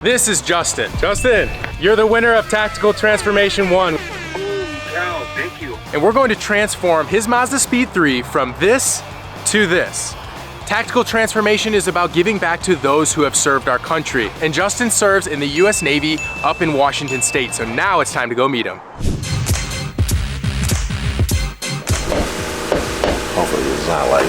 This is Justin. Justin, you're the winner of Tactical Transformation 1. Wow, thank you. And we're going to transform his MazdaSpeed3 from this to this. Tactical Transformation is about giving back to those who have served our country. And Justin serves in the US Navy up in Washington State. So now it's time to go meet him. Hopefully it's not like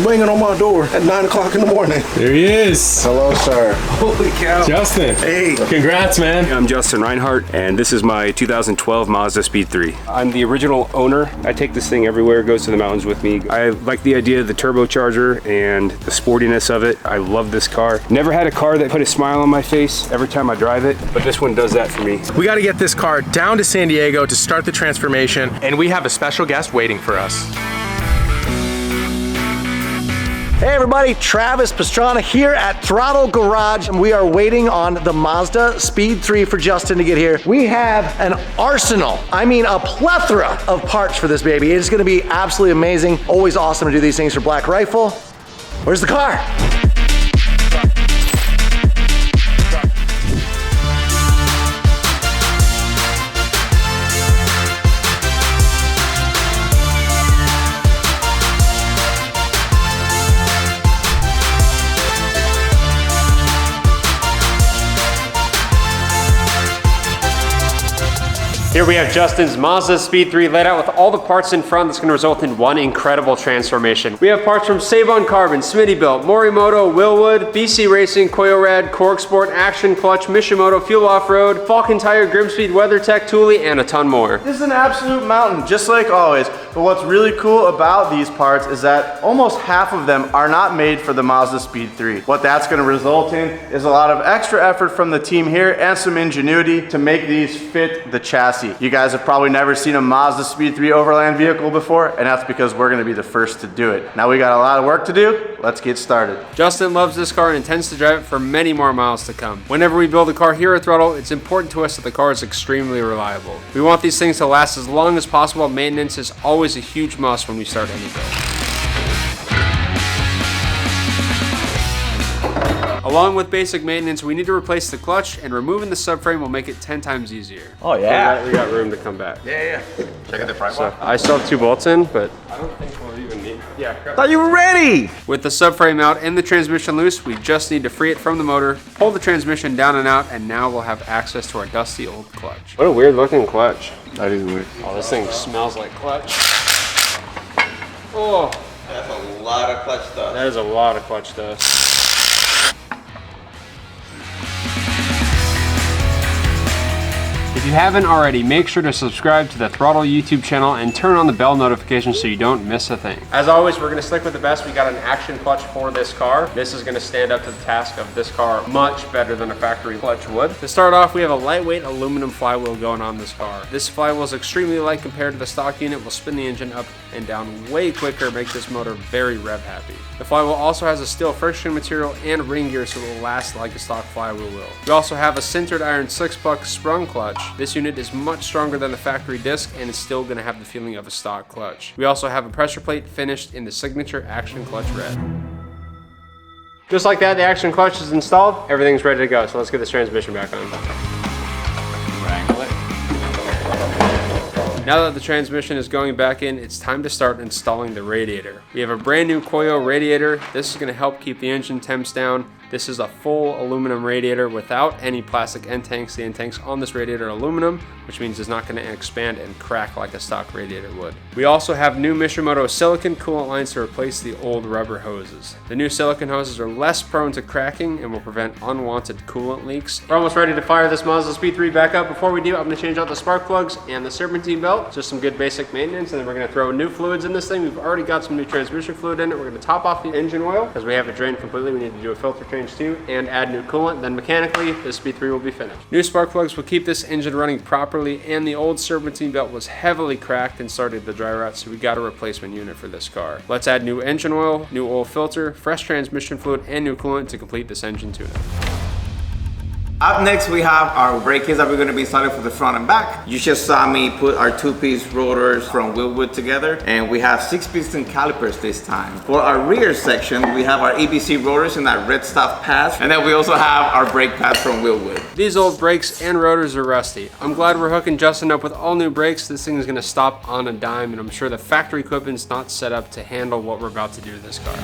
banging on my door at 9 o'clock in the morning. There he is. Hello, sir. Holy cow. Justin. Hey. Congrats, man. I'm Justin Reinhardt, and this is my 2012 MazdaSpeed3. I'm the original owner. I take this thing everywhere, it goes to the mountains with me. I like the idea of the turbocharger and the sportiness of it. I love this car. Never had a car that put a smile on my face every time I drive it, but this one does that for me. We got to get this car down to San Diego to start the transformation, and we have a special guest waiting for us. Hey everybody, Travis Pastrana here at Throttle Garage, and we are waiting on the MazdaSpeed3 for Justin to get here. We have an arsenal, I mean a plethora of parts for this baby. It's gonna be absolutely amazing. Always awesome to do these things for Black Rifle. Where's the car? Here we have Justin's MazdaSpeed3 laid out with all the parts in front that's going to result in one incredible transformation. We have parts from Sabon Carbon, Smittybuilt, Morimoto, Willwood, BC Racing, Koyorad, Korg Sport, Action Clutch, Mishimoto, Fuel Off-Road, Falcon Tire, Grimspeed, WeatherTech, Thule, and a ton more. This is an absolute mountain, just like always. But what's really cool about these parts is that almost half of them are not made for the MazdaSpeed3. What that's going to result in is a lot of extra effort from the team here and some ingenuity to make these fit the chassis. You guys have probably never seen a MazdaSpeed3 overland vehicle before, and that's because we're going to be the first to do it. Now we got a lot of work to do. Let's get started. Justin loves this car and intends to drive it for many more miles to come. Whenever we build a car here at Throttle, it's important to us that the car is extremely reliable. We want these things to last as long as possible. Maintenance is always a huge must when we start any build. Along with basic maintenance, we need to replace the clutch, and removing the subframe will make it 10 times easier. Oh yeah. We got room to come back. Yeah. Check out the front one. I still have 2 bolts in, but I don't think we'll even need. Yeah. Are you ready? With the subframe out and the transmission loose, we just need to free it from the motor, pull the transmission down and out, and now we'll have access to our dusty old clutch. What a weird looking clutch. That is weird. Oh, this thing smells like clutch. Oh. That's a lot of clutch stuff. That is a lot of clutch dust. If you haven't already, make sure to subscribe to the Throttle YouTube channel and turn on the bell notification so you don't miss a thing. As always, we're gonna stick with the best. We got an action clutch for this car. This is gonna stand up to the task of this car much better than a factory clutch would. To start off, we have a lightweight aluminum flywheel going on this car. This flywheel is extremely light compared to the stock unit, will spin the engine up and down way quicker, make this motor very rev happy. The flywheel also has a steel friction material and ring gear, so it will last like a stock flywheel will. We also have a sintered iron 6-puck sprung clutch. This unit is much stronger than the factory disc and is still going to have the feeling of a stock clutch. We also have a pressure plate finished in the signature action clutch red. Just like that, the action clutch is installed. Everything's ready to go, so let's get this transmission back on. Wrangle it. Now that the transmission is going back in, it's time to start installing the radiator. We have a brand new Koyo radiator. This is going to help keep the engine temps down. This is a full aluminum radiator without any plastic end tanks. The end tanks on this radiator are aluminum, which means it's not going to expand and crack like a stock radiator would. We also have new Mishimoto silicone coolant lines to replace the old rubber hoses. The new silicone hoses are less prone to cracking and will prevent unwanted coolant leaks. We're almost ready to fire this MazdaSpeed3 back up. Before we do, I'm going to change out the spark plugs and the serpentine belt. Just some good basic maintenance, and then we're going to throw new fluids in this thing. We've already got some new transmission fluid in it. We're going to top off the engine oil because we have it drained completely. We need to do a filter change too and add new coolant. Then mechanically, this Speed3 will be finished. New spark plugs will keep this engine running properly, and the old serpentine belt was heavily cracked and started to dry rot, so we got a replacement unit for this car. Let's add new engine oil, new oil filter, fresh transmission fluid, and new coolant to complete this engine tune-up. Up next, we have our brake kits that we're going to be installing for the front and back. You just saw me put our 2-piece rotors from Wilwood together, and we have 6-piston calipers this time. For our rear section, we have our EBC rotors in that red stuff pads, and then we also have our brake pads from Wilwood. These old brakes and rotors are rusty. I'm glad we're hooking Justin up with all new brakes. This thing is going to stop on a dime, and I'm sure the factory equipment's not set up to handle what we're about to do to this car.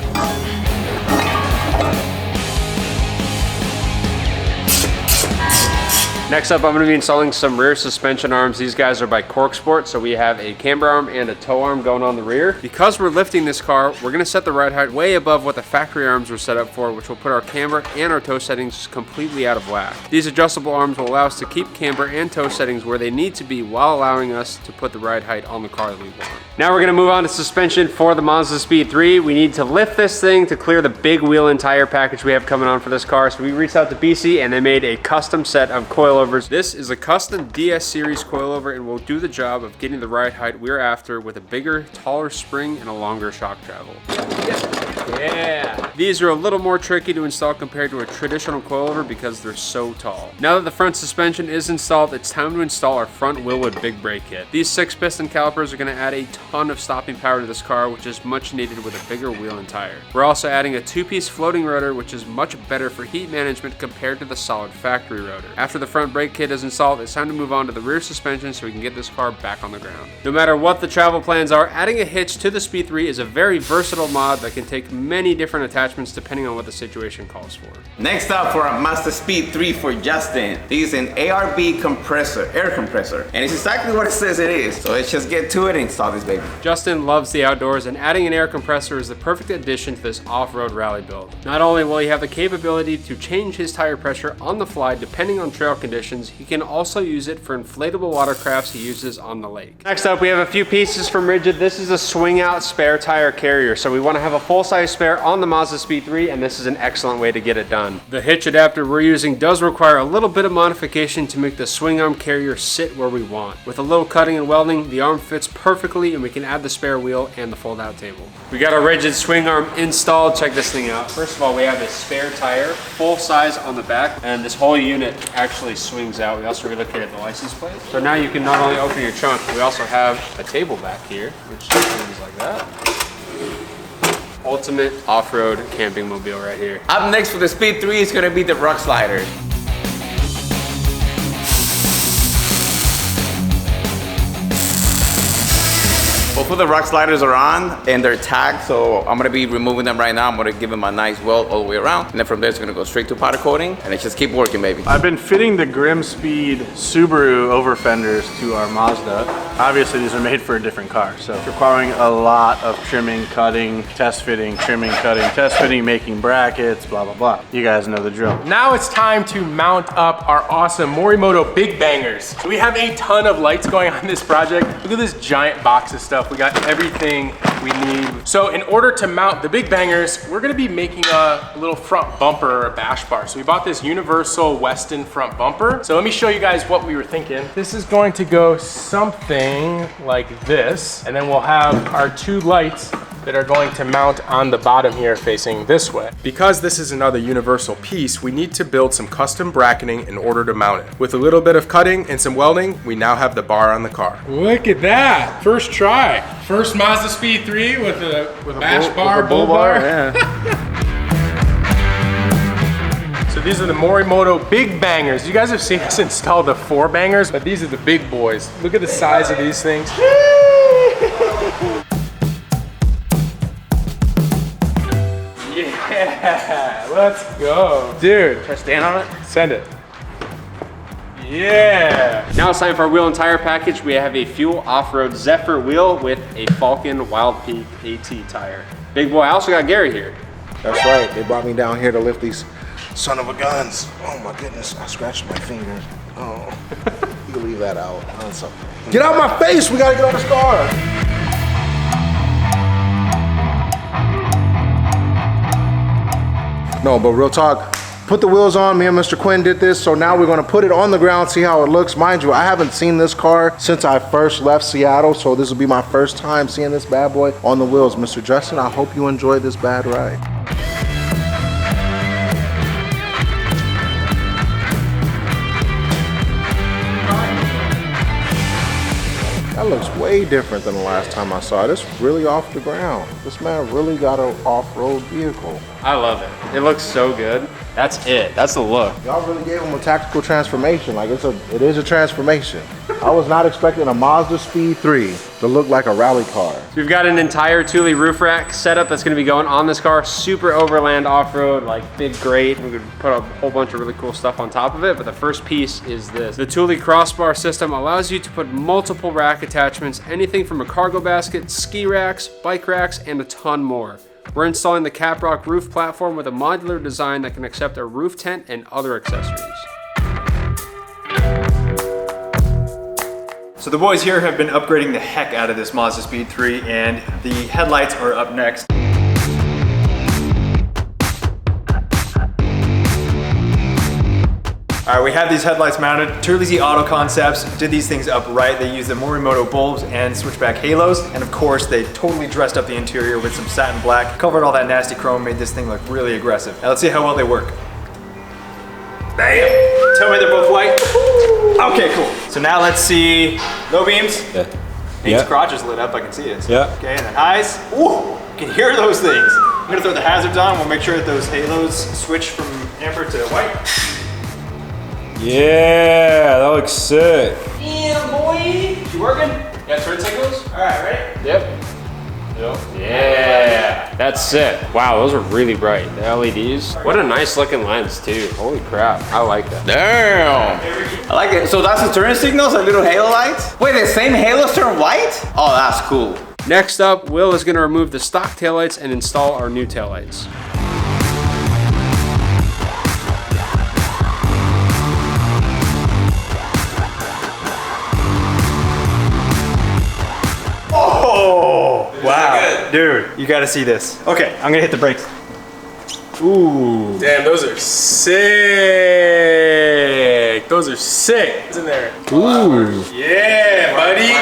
Next up, I'm going to be installing some rear suspension arms. These guys are by Corksport, so we have a camber arm and a tow arm going on the rear. Because we're lifting this car, we're going to set the ride height way above what the factory arms were set up for, which will put our camber and our tow settings completely out of whack. These adjustable arms will allow us to keep camber and tow settings where they need to be while allowing us to put the ride height on the car that we want. Now we're going to move on to suspension for the MazdaSpeed3. We need to lift this thing to clear the big wheel and tire package we have coming on for this car. So we reached out to BC and they made a custom set of coilovers. This is a custom DS series coilover and will do the job of getting the ride height we're after with a bigger, taller spring and a longer shock travel. Yeah. These are a little more tricky to install compared to a traditional coilover because they're so tall. Now that the front suspension is installed, it's time to install our front Wilwood big brake kit. These 6-piston calipers are going to add a ton of stopping power to this car, which is much needed with a bigger wheel and tire. We're also adding a 2-piece floating rotor, which is much better for heat management compared to the solid factory rotor. After the front brake kit is installed, it's time to move on to the rear suspension so we can get this car back on the ground. No matter what the travel plans are, adding a hitch to the Speed 3 is a very versatile mod that can take many different attachments depending on what the situation calls for. Next up for our MazdaSpeed3 for Justin. This is an ARB compressor, air compressor, and it's exactly what it says it is. So let's just get to it and install this baby. Justin loves the outdoors, and adding an air compressor is the perfect addition to this off-road rally build. Not only will he have the capability to change his tire pressure on the fly depending on trail conditions, he can also use it for inflatable watercrafts he uses on the lake. Next up, we have a few pieces from Rigid. This is a swing out spare tire carrier, so we want to have a full-size spare on the MazdaSpeed3, and this is an excellent way to get it done. The hitch adapter we're using does require a little bit of modification to make the swing arm carrier sit where we want. With a little cutting and welding, the arm fits perfectly and we can add the spare wheel and the fold-out table. We got our Rigid swing arm installed. Check this thing out. First of all, we have a spare tire, full size on the back, and this whole unit actually swings out. We also relocated the license plate. So now you can not only open your trunk, we also have a table back here, which swings like that. Ultimate off-road camping mobile right here. Up next for the Speed 3 is going to be the rock sliders. Both of the rock sliders are on and they're tagged, so I'm gonna be removing them right now. I'm gonna give them a nice weld all the way around, and then from there it's gonna go straight to powder coating, and let's just keep working, baby. I've been fitting the Grim Speed Subaru over fenders to our Mazda. Obviously these are made for a different car, so it's requiring a lot of trimming, cutting, test fitting, trimming, cutting, test fitting, making brackets, blah, blah, blah. You guys know the drill. Now it's time to mount up our awesome Morimoto Big Bangers. So we have a ton of lights going on this project. Look at this giant box of stuff. We got everything we need. So in order to mount the Big Bangers, we're gonna be making a little front bumper or a bash bar. So we bought this universal Weston front bumper. So let me show you guys what we were thinking. This is going to go something like this, and then we'll have our two lights that are going to mount on the bottom here facing this way. Because this is another universal piece, we need to build some custom bracketing in order to mount it. With a little bit of cutting and some welding, we now have the bar on the car. Look at that, first try. First MazdaSpeed3 with a bash bar, bull bar. Yeah. So these are the Morimoto Big Bangers. You guys have seen us install the 4 bangers, but these are the big boys. Look at the size of these things. Yeah, let's go. Dude, Press stand on it. send it. Yeah. Now it's time for our wheel and tire package. We have a Fuel Off-Road Zephyr wheel with a Falcon Wild Peak AT tire. Big boy, I also got Gary here. That's right. They brought me down here to lift these son of a guns. Oh my goodness, I scratched my finger. Oh, you can leave that out. Get out my face, we gotta get on this car. No, but real talk, put the wheels on. Me and Mr. Quinn did this, so now we're gonna put it on the ground, see how it looks. Mind you, I haven't seen this car since I first left Seattle, so this will be my first time seeing this bad boy on the wheels. Mr. Justin, I hope you enjoyed this bad ride. That looks way different than the last time I saw it. It's really off the ground. This man really got an off-road vehicle. I love it. It looks so good. That's it. That's the look. Y'all really gave him a tactical transformation. Like it is a transformation. I was not expecting a MazdaSpeed3 to look like a rally car. We've got an entire throtlVIP roof rack setup that's gonna be going on this car. Super overland off-road, like big grate. We could put a whole bunch of really cool stuff on top of it, but the first piece is this. The throtlVIP crossbar system allows you to put multiple rack attachments, anything from a cargo basket, ski racks, bike racks, and a ton more. We're installing the Caprock roof platform with a modular design that can accept a roof tent and other accessories. So the boys here have been upgrading the heck out of this MazdaSpeed3, and the headlights are up next. All right, we have these headlights mounted. throtlVIP Auto Concepts did these things up right. They used the Morimoto bulbs and switchback halos. And of course, they totally dressed up the interior with some satin black, covered all that nasty chrome, made this thing look really aggressive. Now let's see how well they work. Bam! Tell me they're both white. Okay, cool. So now let's see low beams. Yeah. Nate's crotch is lit up, I can see it. Yeah. Okay, and then highs. Ooh, you can hear those things. I'm gonna throw the hazards on. We'll make sure that those halos switch from amber to white. Yeah, that looks sick. Yeah, boy. You working? Yeah, turn signals? All right, ready? Yep. Yeah, that's sick. Wow, those are really bright. The LEDs. What a nice looking lens too. Holy crap, I like that. Damn. I like it. So that's the turn signals, a little halo lights? Wait, the same halos turn white? Oh, that's cool. Next up, Will is gonna remove the stock taillights and install our new taillights. Wow, dude, you gotta see this. Okay, I'm gonna hit the brakes. Ooh. Damn, those are sick. Those are sick. It's in there. Ooh. Yeah, buddy.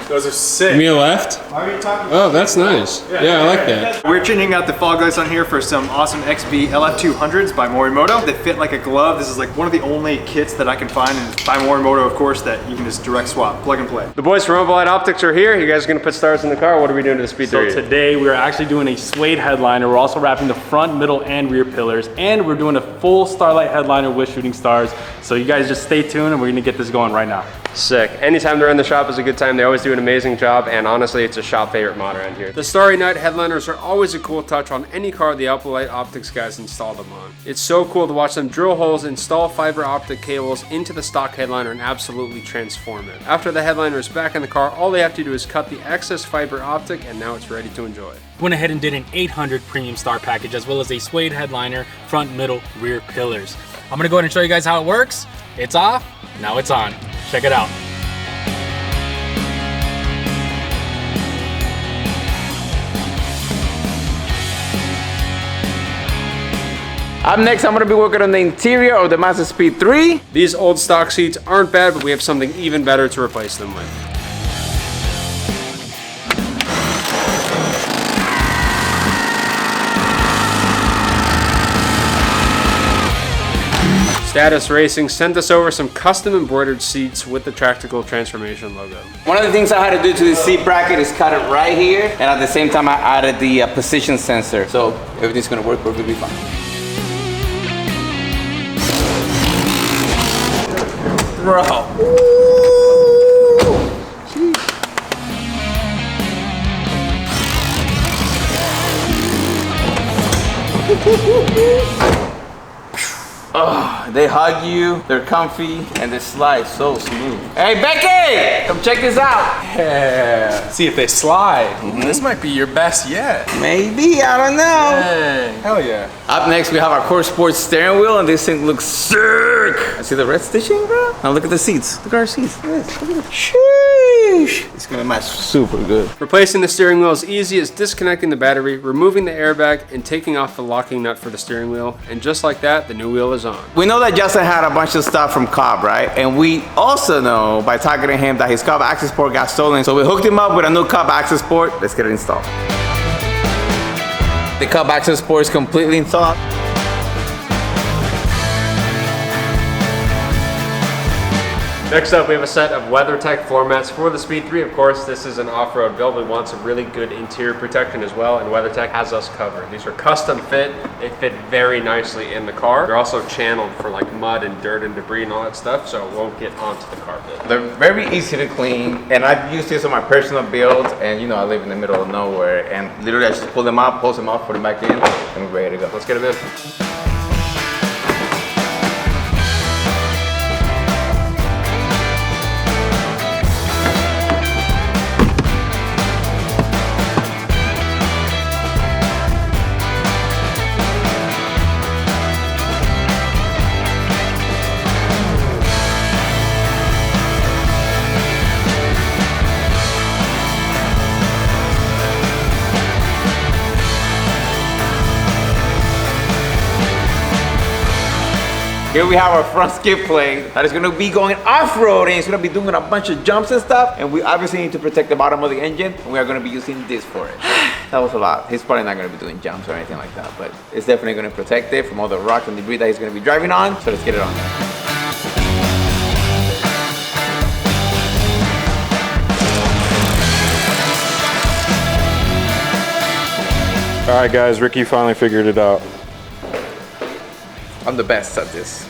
Those are sick. You mean left? Oh, that's nice. Yeah, I like that. We're changing out the fog lights on here for some awesome XB LF200s by Morimoto. They fit like a glove. This is like one of the only kits that I can find, and by Morimoto, of course, that you can just direct swap, plug and play. The boys from Light Optics are here. You guys gonna put stars in the car? What are we doing to the Speed 3? So today we're actually doing a suede headliner. We're also wrapping the front, middle, and rear pillars, and we're doing a full starlight headliner with shooting stars. So you guys just stay tuned and we're gonna get this going right now. Sick. Anytime they're in the shop is a good time. They always do an amazing job, and honestly, it's a shop favorite mod around here. The Starry Night headliners are always a cool touch on any car the Light Optics guys install them on. It's so cool to watch them drill holes, install fiber optic cables into the stock headliner, and absolutely transform it. After the headliner is back in the car, all they have to do is cut the excess fiber optic, and now it's ready to enjoy. Went ahead and did an 800 premium star package, as well as a suede headliner, front, middle, rear pillars. I'm gonna go ahead and show you guys how it works. It's off, now it's on. Check it out. Up next, I'm gonna be working on the interior of the MazdaSpeed3. These old stock seats aren't bad, but we have something even better to replace them with. Status Racing sent us over some custom embroidered seats with the Tactical Transformation logo. One of the things I had to do to the seat bracket is cut it right here, and at the same time I added the position sensor, so everything's gonna work perfectly fine. Bro. Oh, they hug you, they're comfy, and they slide so smooth. Hey, Becky! Come check this out. Yeah. See if they slide. This might be your best yet. Maybe, I don't know. Dang. Hell yeah. Up next, we have our Core Sports steering wheel, and this thing looks sick. I see the red stitching, bro. Now look at the seats. Look at our seats. Look at this. Look at this. Sheesh. It's gonna match super good. Replacing the steering wheel is easy as disconnecting the battery, removing the airbag, and taking off the locking nut for the steering wheel. And just like that, the new wheel is on. We know that Justin had a bunch of stuff from Cobb, right? And we also know by talking to him that his Cobb access port got stolen. So we hooked him up with a new Cobb access port. Let's get it installed. The Cobb access port is completely installed. Next up, we have a set of WeatherTech floor mats for the Speed 3. Of course, this is an off-road build. We want some really good interior protection as well, and WeatherTech has us covered. These are custom fit. They fit very nicely in the car. They're also channeled for like mud and dirt and debris and all that stuff, so it won't get onto the carpet. They're very easy to clean, and I've used this on my personal builds, and you know I live in the middle of nowhere, and literally I just pull them out, post them off, put them back in, and we're ready to go. Let's get them in. Here we have our front skid plate that is going to be going off-roading. It's going to be doing a bunch of jumps and stuff, and we obviously need to protect the bottom of the engine, and we are going to be using this for it. That was a lot. He's probably not going to be doing jumps or anything like that, but it's definitely going to protect it from all the rocks and debris that he's going to be driving on, so let's get it on. All right, guys, Ricky finally figured it out. I'm the best at this.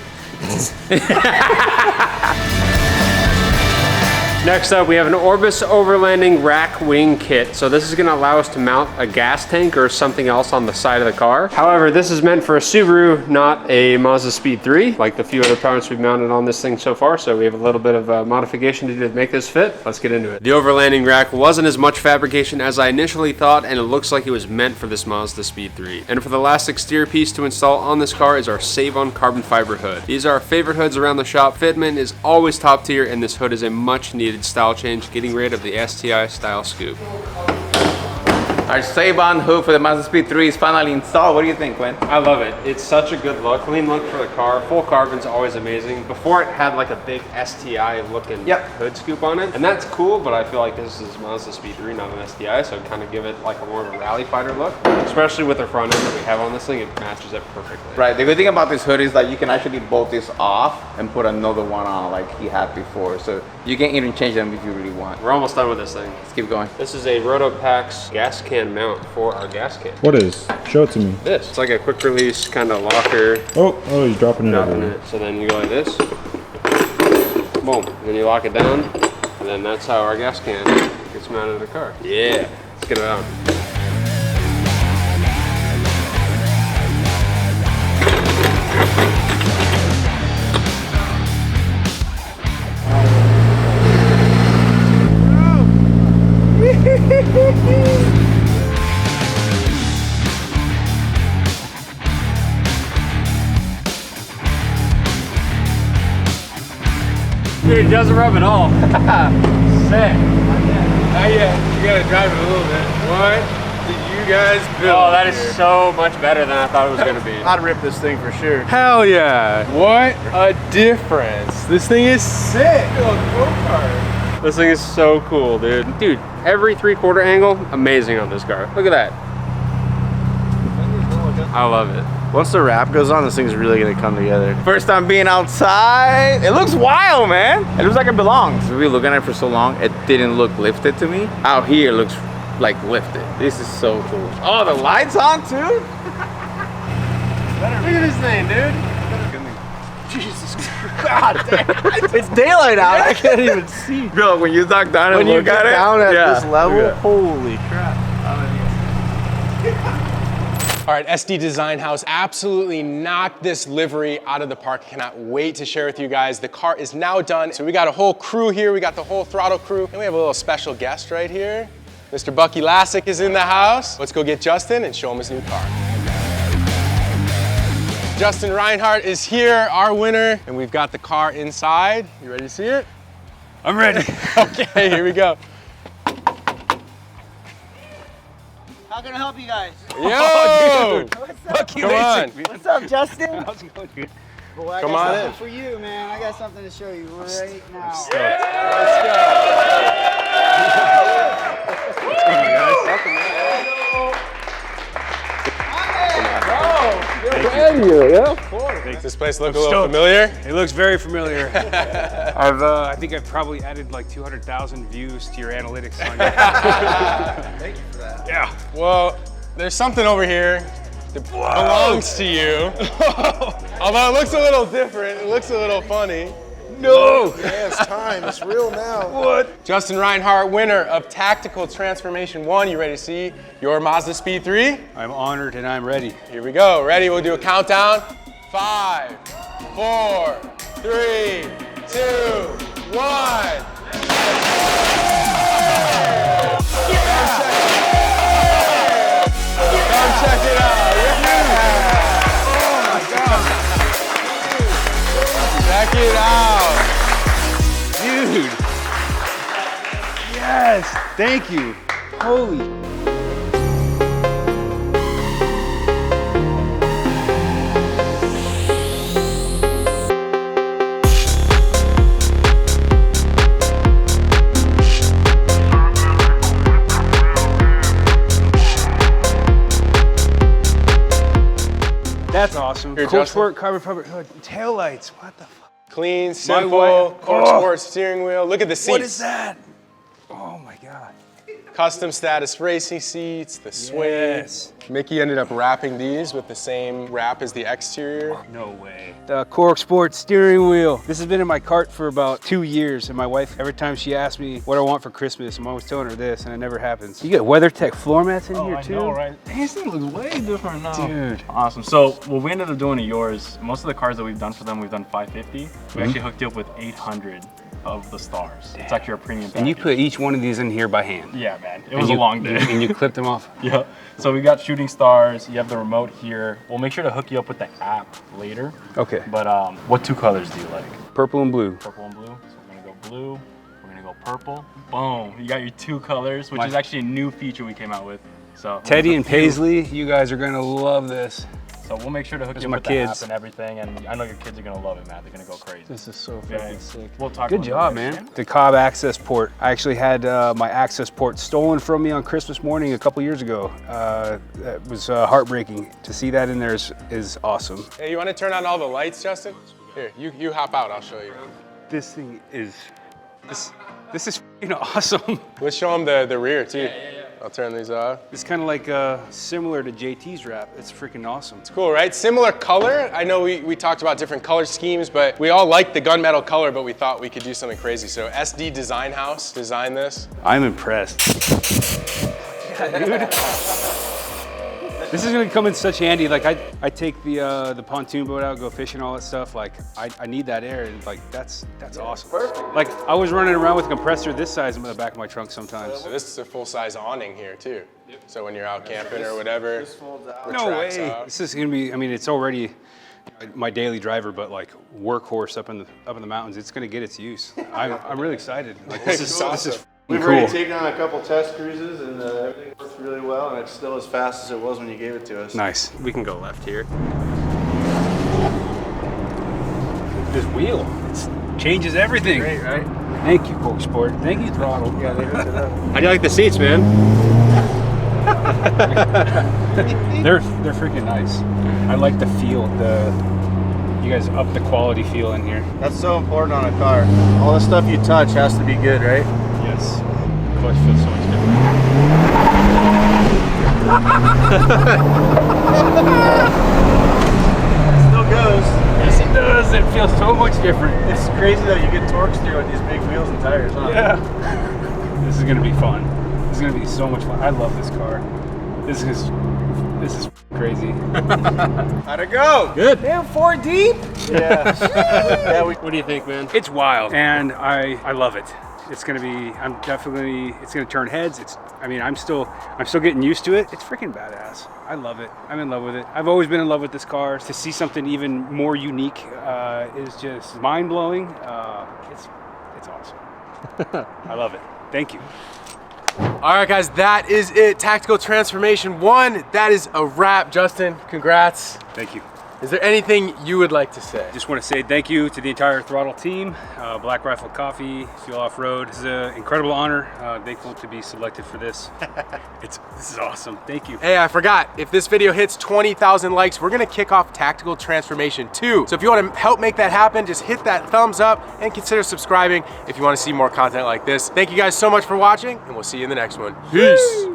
Next up, we have an Orbis overlanding rack wing kit. So this is gonna allow us to mount a gas tank or something else on the side of the car. However, this is meant for a Subaru, not a Mazda Speed 3, like the few other parts we've mounted on this thing so far. So we have a little bit of modification to do to make this fit. Let's get into it. The overlanding rack wasn't as much fabrication as I initially thought, and it looks like it was meant for this Mazda Speed 3. And for the last exterior piece to install on this car is our Save-On carbon fiber hood. These are our favorite hoods around the shop. Fitment is always top tier, and this hood is a much needed style change, getting rid of the STI style scoop. Our Save-On hood for the Mazda Speed 3 is finally installed. What do you think, Quinn? I love it. It's such a good look, clean look for the car. Full carbon's always amazing. Before it had like a big STI looking hood scoop on it, and that's cool, but I feel like this is Mazda Speed 3, not an STI, so kind of give it like a more of a rally fighter look. Especially with the front end that we have on this thing, it matches it perfectly. Right, the good thing about this hood is that you can actually bolt this off and put another one on like he had before, so you can even change them if you really want. We're almost done with this thing. Let's keep going. This is a Rotopax gas can mount for our gas can. What is? Show it to me. This. It's like a quick release kind of locker. Oh, he's dropping it over. So then you go like this. Boom. And then you lock it down. And then that's how our gas can gets mounted in the car. Yeah. Let's get it on. Dude, it doesn't rub at all. Sick. Not yet. You gotta drive it a little bit. What did you guys build? Oh, that is so much better than I thought it was gonna be. I'd rip this thing for sure. Hell yeah. What a difference. This thing is sick. This thing is so cool, dude. Dude, every 3/4 angle, amazing on this car. Look at that. I love it. Once the wrap goes on, this thing's really gonna come together. First time being outside. It looks wild, man. It looks like it belongs. We've been looking at it for so long, it didn't look lifted to me. Out here, it looks like lifted. This is so cool. Oh, the light's on too? Look at this thing, dude. Jesus God damn. It's daylight out. I can't even see. Bro, when you duck down and when look you get at it, down at this level, holy crap. All right, SD Design House absolutely knocked this livery out of the park. I cannot wait to share with you guys. The car is now done. So we got a whole crew here. We got the whole throttle crew. And we have a little special guest right here. Mr. Bucky Lassick is in the house. Let's go get Justin and show him his new car. Justin Reinhardt is here, our winner. And we've got the car inside. You ready to see it? I'm ready. Okay, here we go. How can I help you guys? Yo! What's up? Come on. What's up, Justin? How's it going, dude? Boy, I Come got on something in. for you, man. I got something to show you right now. Let's go. Welcome, guys. Welcome, man. Makes this place look a little familiar. It looks very familiar. I think I've probably added like 200,000 views to your analytics. Thank you for that. Yeah. Well, there's something over here that belongs to you. Although it looks a little different. It looks a little funny. No! Yeah, it's time. It's real now. What? Justin Reinhardt, winner of Tactical Transformation 1. You ready to see your MazdaSpeed3? I'm honored and I'm ready. Here we go. Ready? We'll do a countdown. 5, 4, 3, 2, 1. Come check it out. Oh my God. Check it out. Dude. Yes. Thank you. Holy. That's awesome. Coach Sport carbon fiber tail lights. What the fuck? Clean, simple, Coach Sport steering wheel. Look at the seats. What is that? Oh my God. Custom status racing seats, the swing. Yes. Mickey ended up wrapping these with the same wrap as the exterior. No way. The Cork Sport steering wheel. This has been in my cart for about 2 years, and my wife, every time she asks me what I want for Christmas, I'm always telling her this, and it never happens. You got WeatherTech floor mats in here too? I know, right? This thing looks way different now. Dude. Awesome. So what we ended up doing to yours, most of the cars that we've done for them, we've done 550. We actually hooked you up with 800 of the stars. Damn. It's actually our premium package. And you put each one of these in here by hand? Yeah, man. It was a long day. And you clipped them off? Yeah. So we got shooting stars. You have the remote here. We'll make sure to hook you up with the app later. Okay. But what 2 colors do you like? Purple and blue. Purple and blue. So we're gonna go blue. We're gonna go purple. Boom. You got your 2 colors, which is actually a new feature we came out with. So Teddy and Paisley, you guys are gonna love this. So we'll make sure to hook you up with the app and everything, and I know your kids are gonna love it, man. They're gonna go crazy. This is so fucking sick. We'll talk. Good job, man. The Cobb access port. I actually had my access port stolen from me on Christmas morning a couple years ago. That was heartbreaking. To see that in there is awesome. Hey, you want to turn on all the lights, Justin? Here, you hop out. I'll show you. This thing is this is fucking awesome. Let's show them the rear too. Yeah. I'll turn these off. It's kind of like similar to JT's wrap. It's freaking awesome. It's cool, right? Similar color. I know we talked about different color schemes, but we all liked the gunmetal color, but we thought we could do something crazy. So SD Design House designed this. I'm impressed. Yeah, dude. This is gonna come in such handy. Like I take the pontoon boat out, go fishing, all that stuff. Like I need that air, and like that's awesome. Perfect. Like I was running around with a compressor this size in the back of my trunk sometimes. So this is a full-size awning here too. Yep. So when you're out camping or whatever, this folds out. No way. Out. This is gonna be. I mean, it's already my daily driver, but like workhorse up in the mountains. It's gonna get its use. I'm really excited. Like this is awesome. This is. We've already taken on a couple test cruises, and everything works really well, and it's still as fast as it was when you gave it to us. Nice. We can go left here. This wheel, it changes everything. Great, right? Thank you, Coach Sport. Thank you, Throttle. Yeah, they hooked it up. How do you like the seats, man? they're freaking nice. I like the feel. You guys up the quality feel in here. That's so important on a car. All the stuff you touch has to be good, right? Yes. Clutch feels so much different. It still goes. Yes, it does. It feels so much different. It's crazy though. You get torque steer with these big wheels and tires, huh? Yeah. This is gonna be fun. This is gonna be so much fun. I love this car. This is crazy. How'd it go? Good. Damn, 4 deep? Yeah. Yeah. What do you think, man? It's wild, and I love it. It's gonna be. It's gonna turn heads. I'm still getting used to it. It's freaking badass. I love it. I'm in love with it. I've always been in love with this car. To see something even more unique is just mind blowing. It's awesome. I love it. Thank you. All right, guys, that is it. Tactical Transformation 1. That is a wrap. Justin, congrats. Thank you. Is there anything you would like to say? Just want to say thank you to the entire Throttle team, Black Rifle Coffee, Fuel Off-Road. This is an incredible honor. Thankful to be selected for this. This is awesome. Thank you. Hey, I forgot. If this video hits 20,000 likes, we're gonna kick off Tactical Transformation 2. So if you want to help make that happen, just hit that thumbs up and consider subscribing if you want to see more content like this. Thank you guys so much for watching, and we'll see you in the next one. Peace.